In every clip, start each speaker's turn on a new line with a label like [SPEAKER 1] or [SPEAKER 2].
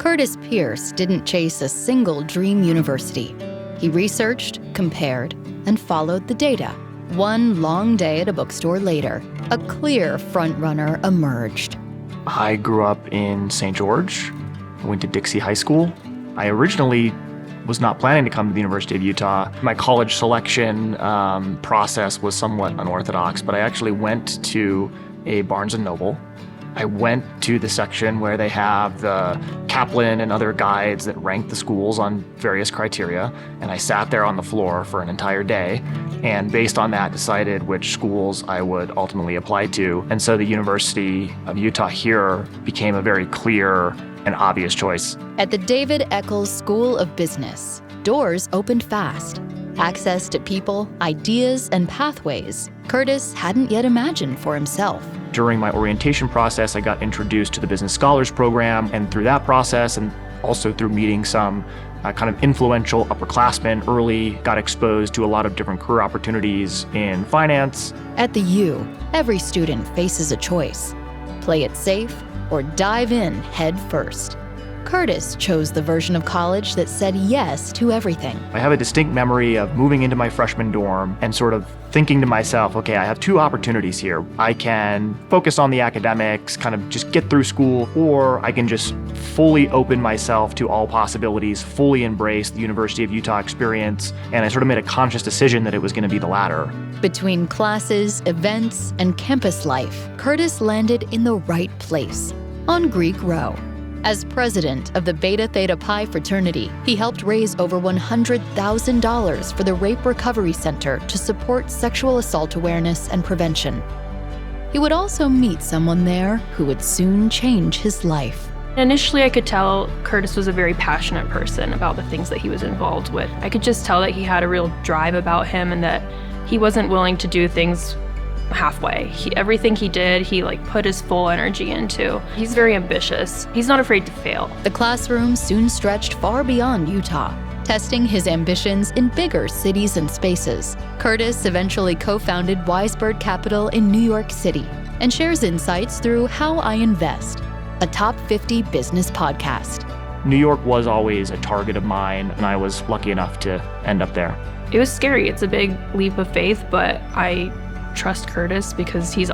[SPEAKER 1] Curtis Pierce didn't chase a single dream university. He researched, compared, and followed the data. One long day at a bookstore later, a clear frontrunner emerged.
[SPEAKER 2] I grew up in St. George. I went to Dixie High School. I originally was not planning to come to the University of Utah. My college selection process was somewhat unorthodox, but I actually went to a Barnes & Noble. I went to the section where they have the Kaplan and other guides that rank the schools on various criteria, and I sat there on the floor for an entire day, and based on that decided which schools I would ultimately apply to. And so the University of Utah here became a very clear and obvious choice.
[SPEAKER 1] At the David Eccles School of Business, doors opened fast. Access to people, ideas, and pathways Curtis hadn't yet imagined for himself.
[SPEAKER 2] During my orientation process, I got introduced to the Business Scholars Program, and through that process, and also through meeting some kind of influential upperclassmen early, got exposed to a lot of different career opportunities in finance.
[SPEAKER 1] At the U, every student faces a choice: play it safe or dive in head first. Curtis chose the version of college that said yes to everything.
[SPEAKER 2] I have a distinct memory of moving into my freshman dorm and sort of thinking to myself, okay, I have two opportunities here. I can focus on the academics, kind of just get through school, or I can just fully open myself to all possibilities, fully embrace the University of Utah experience. And I sort of made a conscious decision that it was going to be the latter.
[SPEAKER 1] Between classes, events, and campus life, Curtis landed in the right place, on Greek Row. As president of the Beta Theta Pi fraternity, he helped raise over $100,000 for the Rape Recovery Center to support sexual assault awareness and prevention. He would also meet someone there who would soon change his life.
[SPEAKER 3] Initially, I could tell Curtis was a very passionate person about the things that he was involved with. I could just tell that he had a real drive about him and that he wasn't willing to do things halfway. Everything he did, he put his full energy into. He's very ambitious. He's not afraid to fail.
[SPEAKER 1] The classroom soon stretched far beyond Utah, testing his ambitions in bigger cities and spaces. Curtis eventually co-founded Weisburd Capital in New York City and shares insights through How I Invest, a top 50 business podcast.
[SPEAKER 2] New York was always a target of mine, and I was lucky enough to end up there.
[SPEAKER 3] It was scary. It's a big leap of faith, but I trust Curtis because he's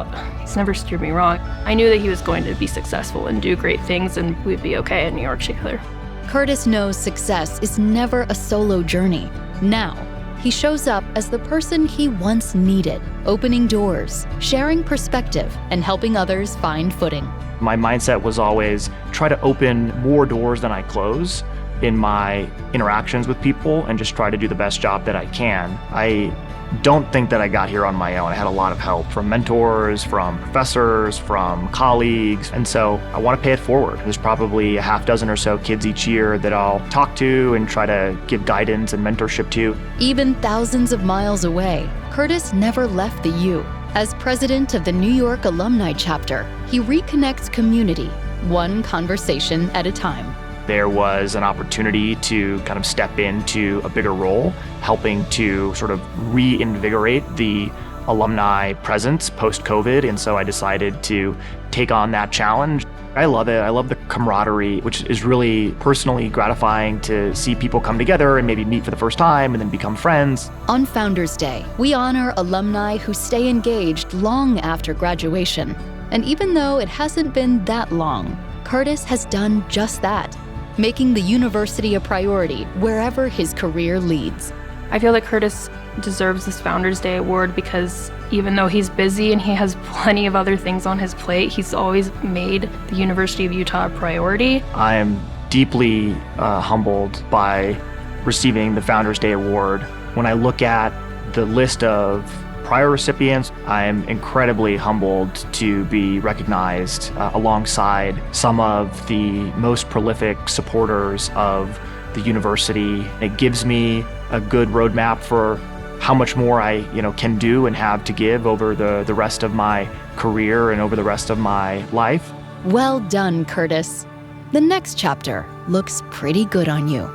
[SPEAKER 3] never steered me wrong. I knew that he was going to be successful and do great things, and we'd be okay in New York together.
[SPEAKER 1] Curtis knows success is never a solo journey. Now, he shows up as the person he once needed, opening doors, sharing perspective, and helping others find footing.
[SPEAKER 2] My mindset was always try to open more doors than I close in my interactions with people and just try to do the best job that I can. I don't think that I got here on my own. I had a lot of help from mentors, from professors, from colleagues, and so I want to pay it forward. There's probably a half dozen or so kids each year that I'll talk to and try to give guidance and mentorship to.
[SPEAKER 1] Even thousands of miles away, Curtis never left the U. As president of the New York Alumni Chapter, he reconnects community, one conversation at a time.
[SPEAKER 2] There was an opportunity to kind of step into a bigger role, helping to sort of reinvigorate the alumni presence post-COVID, and so I decided to take on that challenge. I love it. I love the camaraderie, which is really personally gratifying to see people come together and maybe meet for the first time and then become friends.
[SPEAKER 1] On Founders Day, we honor alumni who stay engaged long after graduation. And even though it hasn't been that long, Curtis has done just that, making the university a priority wherever his career leads.
[SPEAKER 3] I feel that Curtis deserves this Founders Day award because even though he's busy and he has plenty of other things on his plate, he's always made the University of Utah a priority.
[SPEAKER 2] I am deeply humbled by receiving the Founders Day award. When I look at the list of prior recipients, I am incredibly humbled to be recognized alongside some of the most prolific supporters of the university. It gives me a good roadmap for how much more I can do and have to give over the rest of my career and over the rest of my life.
[SPEAKER 1] Well done, Curtis. The next chapter looks pretty good on you.